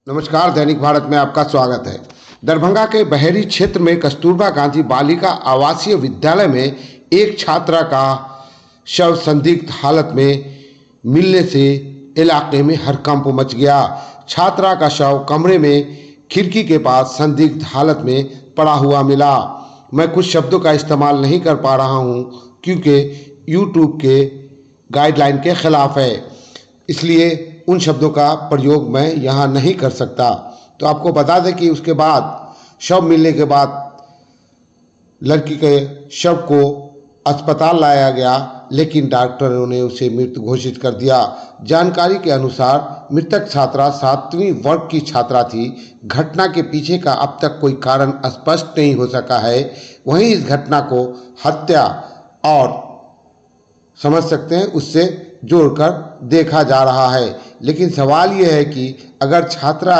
नमस्कार, दैनिक भारत में आपका स्वागत है। दरभंगा के बहेरी क्षेत्र में कस्तूरबा गांधी बालिका आवासीय विद्यालय में एक छात्रा का शव संदिग्ध हालत में मिलने से इलाके में हड़कंप मच गया। छात्रा का शव कमरे में खिड़की के पास संदिग्ध हालत में पड़ा हुआ मिला। मैं कुछ शब्दों का इस्तेमाल नहीं कर पा रहा हूं क्योंकि यूट्यूब के गाइडलाइन के खिलाफ है, इसलिए उन शब्दों का प्रयोग मैं यहाँ नहीं कर सकता। तो आपको बता दें कि उसके बाद शव मिलने के बाद लड़की के शव को अस्पताल लाया गया, लेकिन डॉक्टरों ने उसे मृत घोषित कर दिया। जानकारी के अनुसार मृतक छात्रा 7वीं वर्ग की छात्रा थी। घटना के पीछे का अब तक कोई कारण स्पष्ट नहीं हो सका है। वहीं इस घटना को हत्या और समझ सकते हैं उससे जोड़कर देखा जा रहा है, लेकिन सवाल यह है कि अगर छात्रा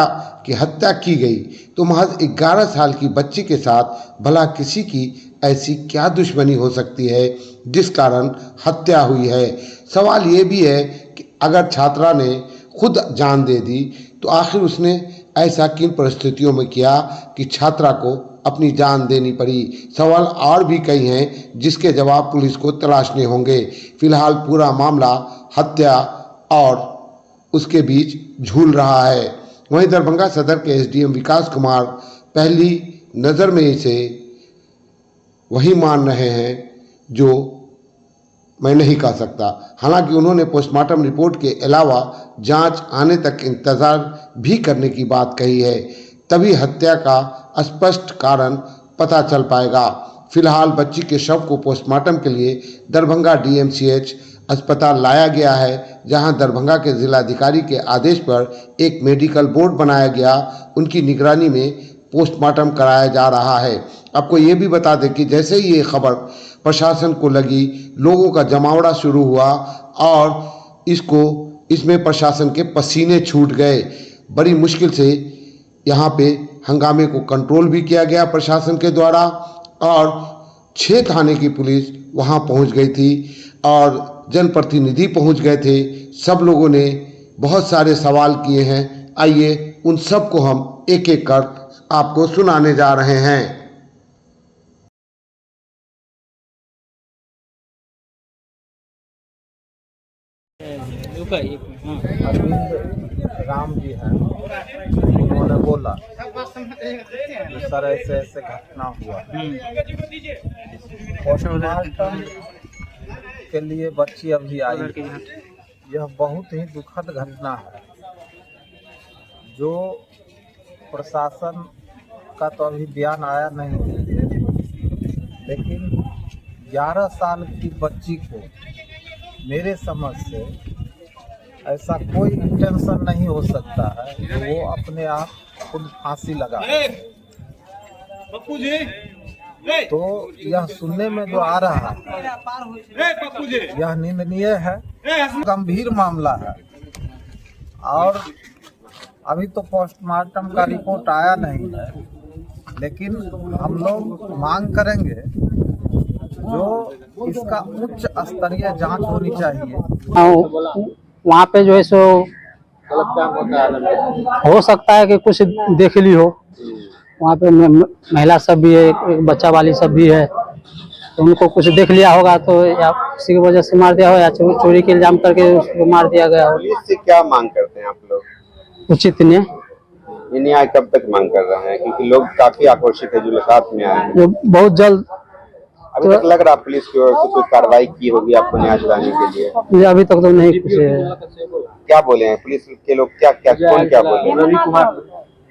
की हत्या की गई तो महज 11 साल की बच्ची के साथ भला किसी की ऐसी क्या दुश्मनी हो सकती है जिस कारण हत्या हुई है। सवाल ये भी है कि अगर छात्रा ने खुद जान दे दी तो आखिर उसने ऐसा किन परिस्थितियों में किया कि छात्रा को अपनी जान देनी पड़ी। सवाल और भी कई हैं जिसके जवाब पुलिस को तलाशने होंगे। फिलहाल पूरा मामला हत्या और उसके बीच झूल रहा है। वहीं दरभंगा सदर के एसडीएम विकास कुमार पहली नज़र में इसे वही मान रहे हैं जो मैं नहीं कह सकता। हालांकि उन्होंने पोस्टमार्टम रिपोर्ट के अलावा जांच आने तक इंतजार भी करने की बात कही है, तभी हत्या का स्पष्ट कारण पता चल पाएगा। फिलहाल बच्ची के शव को पोस्टमार्टम के लिए दरभंगा डीएमसीएच अस्पताल लाया गया है, जहां दरभंगा के जिलाधिकारी के आदेश पर एक मेडिकल बोर्ड बनाया गया। उनकी निगरानी में पोस्टमार्टम कराया जा रहा है। आपको ये भी बता दें कि जैसे ही ये खबर प्रशासन को लगी, लोगों का जमावड़ा शुरू हुआ और इसमें प्रशासन के पसीने छूट गए। बड़ी मुश्किल से यहाँ पे हंगामे को कंट्रोल भी किया गया प्रशासन के द्वारा और 6 थाने की पुलिस वहाँ पहुँच गई थी और जनप्रतिनिधि पहुँच गए थे। सब लोगों ने बहुत सारे सवाल किए हैं। आइए उन सब को हम एक एक कर आपको सुनाने जा रहे हैं। अरविंद राम जी हैं, उन्होंने बोला कि सर ऐसे ऐसे घटना हुआ। पोस्टमार्टम के लिए बच्ची अभी आई। यह बहुत ही दुखद घटना है। जो प्रशासन का तो अभी बयान आया नहीं, लेकिन 11 साल की बच्ची को मेरे समझ से ऐसा कोई इंटेंशन नहीं हो सकता है कि वो अपने आप खुद फांसी लगा। तो यह सुनने में जो आ रहा है यह निंदनीय है, गंभीर मामला है। और अभी तो पोस्टमार्टम का रिपोर्ट आया नहीं है, लेकिन हम लोग मांग करेंगे जो इसका उच्च स्तरीय जांच होनी चाहिए। वहाँ पे जो है सो हो सकता है कि कुछ देख ली हो। वहाँ पे महिला सब भी है, एक बच्चा वाली सब भी है, तो उनको कुछ देख लिया होगा तो या किसी की वजह से मार दिया हो या चोरी के इल्जाम करके उसको मार दिया गया हो। पुलिस से क्या मांग करते हैं आप लोग? उचित न्याय। न्याय कब तक मांग कर रहे हैं? क्योंकि लोग काफी आक्रोशित है, जुलूसात में आए हैं। जो बहुत जल्द अभी तक लग रहा पुलिस की ओर से कोई कार्रवाई की होगी आपको न्याय दिलाने के लिए? अभी तक तो नहीं कुछ है। क्या बोले हैं पुलिस के लोग? क्या बोले? रवि कुमार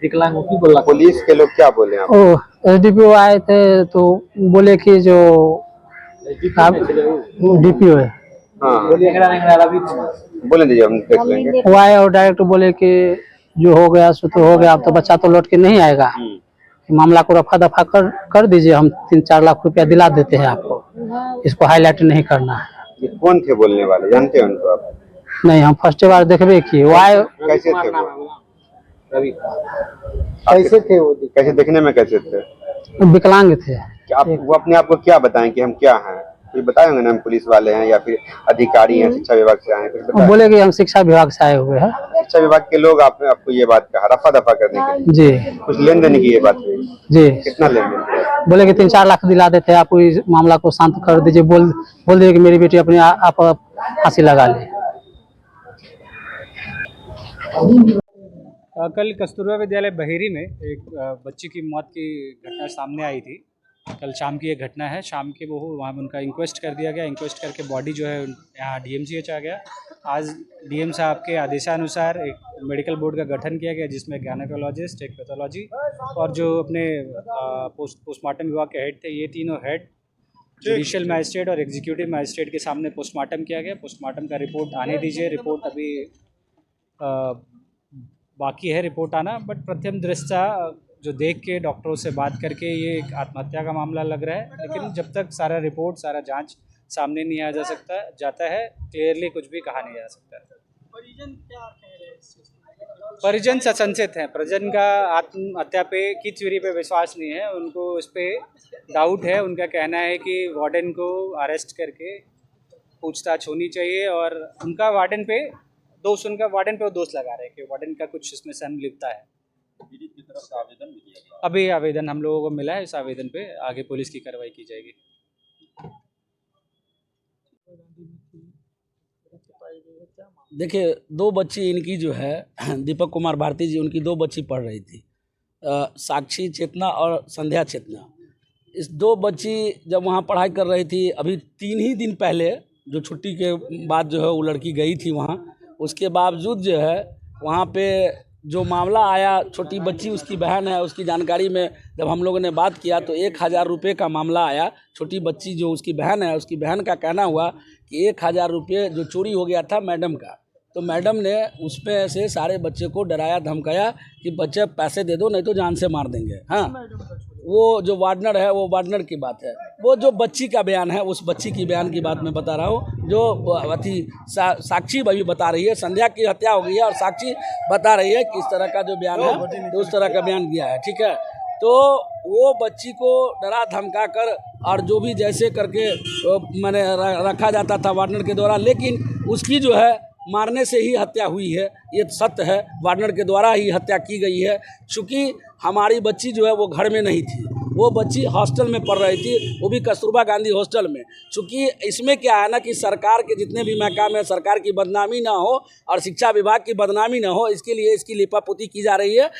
विकलांग बोला। पुलिस के लोग क्या बोले आप? एसडीपीओ आए थे तो बोले कि जो डीपीओ है, हाँ बोले दीजिए, हम देख लेंगे। वो आए और डायरेक्ट बोले कि जो हो गया सो तो हो गया, अब तो बच्चा तो लौट के नहीं आएगा। मामला को रफा दफा कर दीजिए, हम 3-4 लाख रुपया दिला देते हैं आपको, इसको हाईलाइट नहीं करना है। ये कौन थे बोलने वाले, जानते हैं उनको आप? नहीं, हम फर्स्ट बार देखबे किए। वो आए कैसे थे वो? रवि कैसे थे वो? कैसे दिखने में कैसे थे? विकलांग थे। क्या आप वो अपने आप को क्या बताएं कि हम क्या हैं? कुछ बताएंगे ना, हम पुलिस वाले हैं या फिर अधिकारी हैं, शिक्षा विभाग से आए हैं? बोले कि हम शिक्षा विभाग से आए हुए हैं। शिक्षा विभाग के लोग आपको ये बात कहा रफा दफा करने के लिए, जी कुछ लेन देन की ये बात हुई? जी। कितना लेन देन किया? बोले कि 3-4 लाख दिला देते हैं, आप इस मामला को शांत कर दीजिए, बोल दीजिए कि मेरी बेटी अपने आप फांसी लगा ले। कल कस्तूरबा विद्यालय बहेरी में एक बच्ची की मौत की घटना सामने आई थी। कल शाम की एक घटना है। शाम के वो वहाँ पर उनका इंक्वेस्ट कर दिया गया। इंक्वेस्ट करके बॉडी जो है यहाँ DMCH आ गया। आज DM साहब के आदेशानुसार एक मेडिकल बोर्ड का गठन किया गया, जिसमें गायनेकोलॉजिस्ट, एक पैथोलॉजी और जो अपने पोस्टमार्टम विभाग के हेड थे, ये तीनों हेड जुडिशियल मैजिस्ट्रेट और एग्जीक्यूटिव मैजिस्ट्रेट के सामने पोस्टमार्टम किया गया। पोस्टमार्टम का रिपोर्ट आने दीजिए। रिपोर्ट अभी बाकी है रिपोर्ट आना, बट प्रथम दृष्टया जो देख के डॉक्टरों से बात करके ये एक आत्महत्या का मामला लग रहा है। लेकिन जब तक सारा रिपोर्ट, सारा जांच सामने नहीं आ जाता है, क्लियरली कुछ भी कहा नहीं जा सकता है। परिजन क्या कह रहे हैं? परिजन सशंसित हैं। परिजन का आत्महत्या पे की थ्योरी पे विश्वास नहीं है, उनको इस पे डाउट है। उनका कहना है कि वार्डन को अरेस्ट करके पूछताछ होनी चाहिए और उनका वार्डन पे दोष लगा रहे हैं कि वार्डन का कुछ इसमें संलिप्तता है। पीड़ित की तरफ से आवेदन भी दिया गया। अभी आवेदन हम लोगों को मिला है। इस आवेदन पे आगे पुलिस की कार्रवाई की जाएगी। देखिए, 2 बच्ची इनकी जो है दीपक कुमार भारती जी, उनकी 2 बच्ची पढ़ रही थी, साक्षी चेतना और संध्या चेतना। इस 2 बच्ची जब वहाँ पढ़ाई कर रही थी, अभी 3 ही दिन पहले जो छुट्टी के बाद जो है वो लड़की गई थी वहाँ। उसके बावजूद जो है वहाँ पे जो मामला आया, छोटी बच्ची उसकी बहन है, उसकी जानकारी में जब हम लोगों ने बात किया तो 1000 रुपये का मामला आया। छोटी बच्ची जो उसकी बहन है, उसकी बहन का कहना हुआ कि 1000 रुपये जो चोरी हो गया था मैडम का, तो मैडम ने उसमें से सारे बच्चे को डराया धमकाया कि बच्चे पैसे दे दो नहीं तो जान से मार देंगे। हाँ, वो जो वार्डनर है, वो वार्डनर की बात है। वो जो बच्ची का बयान है, उस बच्ची की बयान की बात मैं बता रहा हूँ। जो साक्षी भी बता रही है, संध्या की हत्या हो गई है और साक्षी बता रही है कि इस तरह का जो बयान है तो उस तरह का बयान दिया है। ठीक है, तो वो बच्ची को डरा धमका कर और जो भी जैसे करके मैंने रखा जाता था वार्डनर के द्वारा, लेकिन उसकी जो है मारने से ही हत्या हुई है, ये सत्य है। वार्डनर के द्वारा ही हत्या की गई है। चूँकि हमारी बच्ची जो है वो घर में नहीं थी, वो बच्ची हॉस्टल में पढ़ रही थी, वो भी कस्तूरबा गांधी हॉस्टल में। चूँकि इसमें क्या है ना कि सरकार के जितने भी महकाम है, सरकार की बदनामी ना हो और शिक्षा विभाग की बदनामी ना हो, इसके लिए इसकी लिपापोती की जा रही है।